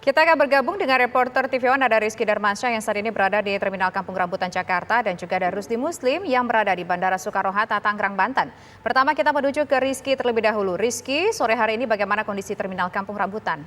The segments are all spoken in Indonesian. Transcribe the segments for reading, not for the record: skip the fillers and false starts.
Kita akan bergabung dengan reporter TV One ada Rizky Darmansyah yang saat ini berada di Terminal Kampung Rambutan Jakarta dan juga ada Rusdi Muslim yang berada di Bandara Soekarno-Hatta, Tangerang, Banten. Pertama kita menuju ke Rizky terlebih dahulu. Rizky, sore hari ini bagaimana kondisi Terminal Kampung Rambutan?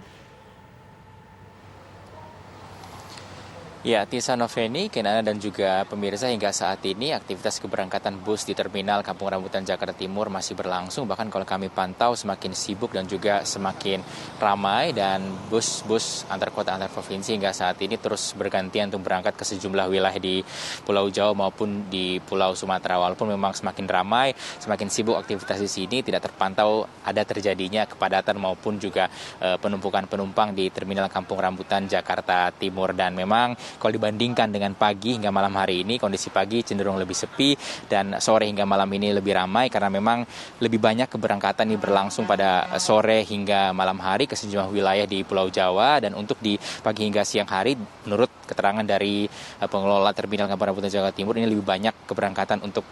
Ya, Tisa Noveni, Kenana dan juga pemirsa hingga saat ini aktivitas keberangkatan bus di Terminal Kampung Rambutan Jakarta Timur masih berlangsung. Bahkan kalau kami pantau semakin sibuk dan juga semakin ramai dan bus-bus antar kota antar provinsi hingga saat ini terus bergantian untuk berangkat ke sejumlah wilayah di Pulau Jawa maupun di Pulau Sumatera. Walaupun memang semakin ramai, semakin sibuk aktivitas di sini tidak terpantau ada terjadinya kepadatan maupun juga penumpukan penumpang di Terminal Kampung Rambutan Jakarta Timur. Dan memang kalau dibandingkan dengan pagi hingga malam hari ini, kondisi pagi cenderung lebih sepi dan sore hingga malam ini lebih ramai karena memang lebih banyak keberangkatan ini berlangsung pada sore hingga malam hari ke sejumlah wilayah di Pulau Jawa. Dan untuk di pagi hingga siang hari, menurut keterangan dari pengelola Terminal Kampung Rambutan Jakarta Timur, ini lebih banyak keberangkatan untuk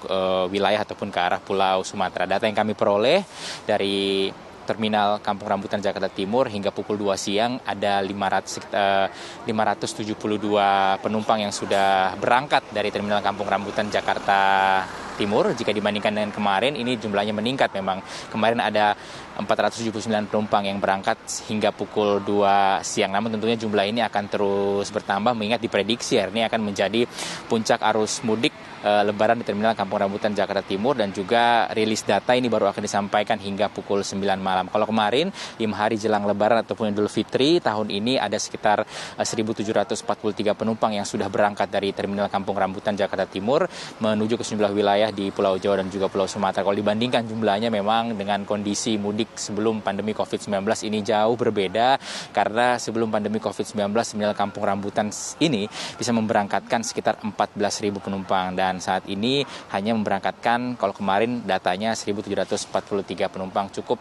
wilayah ataupun ke arah Pulau Sumatera. Data yang kami peroleh dari Terminal Kampung Rambutan Jakarta Timur hingga pukul 2 siang ada 572 penumpang yang sudah berangkat dari Terminal Kampung Rambutan Jakarta Timur. Jika dibandingkan dengan kemarin, ini jumlahnya meningkat memang. Kemarin ada 479 penumpang yang berangkat hingga pukul 2 siang. Namun tentunya jumlah ini akan terus bertambah mengingat diprediksi hari ini akan menjadi puncak arus mudik Lebaran di Terminal Kampung Rambutan Jakarta Timur, dan juga rilis data ini baru akan disampaikan hingga pukul 9 malam. Kalau kemarin 5 hari jelang Lebaran ataupun Idul Fitri, tahun ini ada sekitar 1.743 penumpang yang sudah berangkat dari Terminal Kampung Rambutan Jakarta Timur menuju ke sejumlah wilayah di Pulau Jawa dan juga Pulau Sumatera. Kalau dibandingkan jumlahnya memang dengan kondisi mudik sebelum pandemi COVID-19 ini jauh berbeda, karena sebelum pandemi COVID-19 Terminal Kampung Rambutan ini bisa memberangkatkan sekitar 14.000 penumpang, dan saat ini hanya memberangkatkan, kalau kemarin datanya 1.743 penumpang. Cukup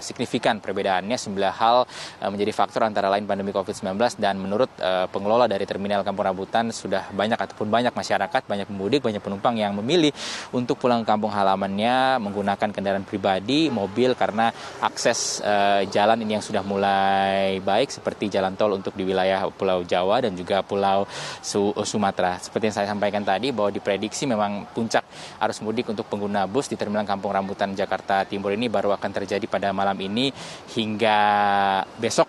signifikan perbedaannya. 9 hal menjadi faktor antara lain pandemi COVID-19, dan menurut pengelola dari Terminal Kampung Rambutan sudah banyak masyarakat, banyak pemudik, banyak penumpang yang memilih untuk pulang ke kampung halamannya menggunakan kendaraan pribadi, mobil, karena akses jalan ini yang sudah mulai baik seperti jalan tol untuk di wilayah Pulau Jawa dan juga Pulau Sumatera. Seperti yang saya sampaikan tadi bahwa diprediksi memang puncak arus mudik untuk pengguna bus di Terminal Kampung Rambutan Jakarta Timur ini baru akan terjadi pada malam ini hingga besok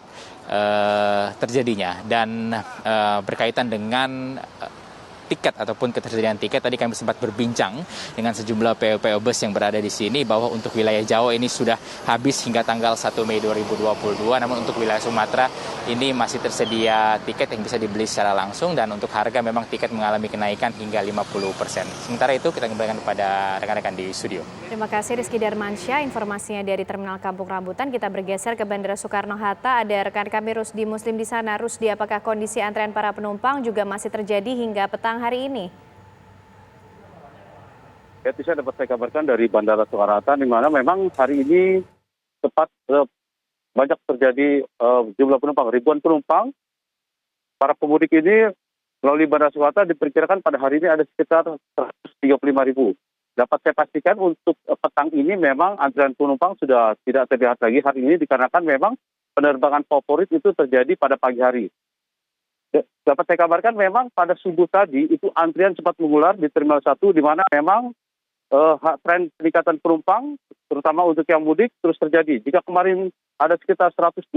terjadinya. Dan berkaitan dengan tiket ataupun ketersediaan tiket, tadi kami sempat berbincang dengan sejumlah PO bus yang berada di sini bahwa untuk wilayah Jawa ini sudah habis hingga tanggal 1 Mei 2022, namun untuk wilayah Sumatera ini masih tersedia tiket yang bisa dibeli secara langsung, dan untuk harga memang tiket mengalami kenaikan hingga 50%. Sementara itu kita kembalikan kepada rekan-rekan di studio. Terima kasih Rizky Darmansyah, informasinya dari Terminal Kampung Rambutan. Kita bergeser ke Bandara Soekarno-Hatta, ada rekan kami Rusdi Muslim di sana. Rusdi, apakah kondisi antrean para penumpang juga masih terjadi hingga petang hari ini? Ya, bisa dapat saya kabarkan dari Bandara Soekarno-Hatta, di mana memang hari ini tepat banyak terjadi jumlah penumpang, ribuan penumpang. Para pemudik ini melalui Bandara Soekarno-Hatta diperkirakan pada hari ini ada sekitar 135.000. Dapat saya pastikan untuk petang ini memang antrian penumpang sudah tidak terlihat lagi hari ini, dikarenakan memang penerbangan favorit itu terjadi pada pagi hari. Dapat saya kabarkan memang pada subuh tadi itu antrian sempat mengular di Terminal 1, di mana memang tren peningkatan penumpang terutama untuk yang mudik terus terjadi. Jika kemarin ada sekitar 120.000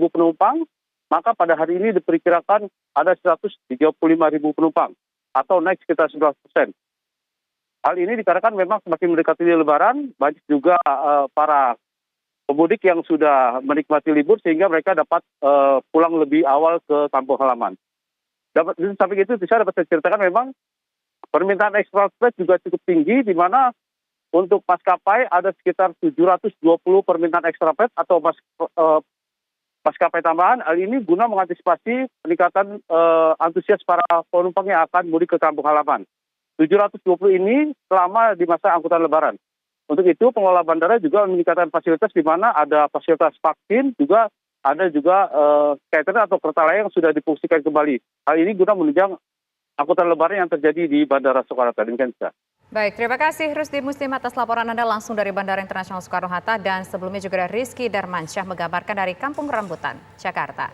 penumpang, maka pada hari ini diperkirakan ada 135.000 penumpang atau naik sekitar 11%. Hal ini dikarenakan memang semakin mendekati Lebaran, banyak juga para pemudik yang sudah menikmati libur sehingga mereka dapat pulang lebih awal ke kampung halaman. Di samping itu bisa dapat saya ceritakan memang permintaan extra flight juga cukup tinggi, di mana untuk maskapai ada sekitar 720 permintaan extra flight atau maskapai tambahan. Hal ini guna mengantisipasi peningkatan antusias para penumpang yang akan mudik ke kampung halaman. 720 ini selama di masa angkutan Lebaran. Untuk itu pengelola bandara juga meningkatkan fasilitas, di mana ada fasilitas vaksin, juga ada juga catering atau kereta layang yang sudah difungsikan kembali. Hal ini guna menunjang angkutan Lebaran yang terjadi di Bandara Soekarno-Hatta. Demikian. Baik, terima kasih Rusdi Muslim atas laporan Anda langsung dari Bandara Internasional Soekarno-Hatta, dan sebelumnya juga dari Rizky Darmansyah mengabarkan dari Kampung Rambutan, Jakarta.